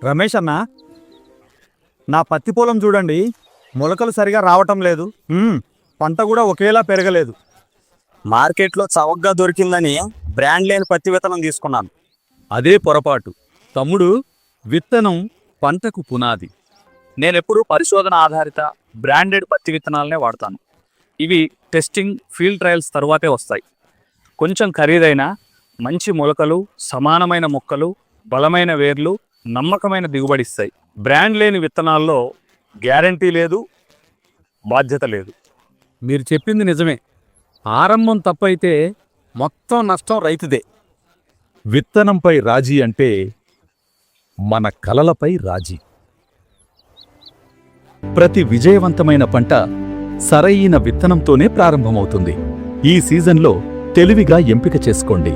రమేష్ అన్న, నా పత్తి పొలం చూడండి, మొలకలు సరిగా రావటం లేదు. పంట కూడా ఒకేలా పెరగలేదు. మార్కెట్లో చవకగా దొరికిందని బ్రాండ్ లేని పత్తి విత్తనం తీసుకున్నాను. అదే పొరపాటు తమ్ముడు. విత్తనం పంటకు పునాది. నేనెప్పుడు పరిశోధన ఆధారిత బ్రాండెడ్ పత్తి విత్తనాలనే వాడతాను. ఇవి టెస్టింగ్, ఫీల్డ్ ట్రయల్స్ తరువాతే వస్తాయి. కొంచెం ఖరీదైన మంచి మొలకలు, సమానమైన మొక్కలు, బలమైన వేర్లు, నమ్మకమైన దిగుబడిస్తాయి. బ్రాండ్ లేని విత్తనాల్లో గ్యారంటీ లేదు, బాధ్యత లేదు. మీరు చెప్పింది నిజమే. ఆరంభం తప్పైతే మొత్తం నష్టం రైతుదే. విత్తనంపై రాజీ అంటే మన కలలపై రాజీ. ప్రతి విజయవంతమైన పంట సరైన విత్తనంతోనే ప్రారంభమవుతుంది. ఈ సీజన్లో తెలివిగా ఎంపిక చేసుకోండి.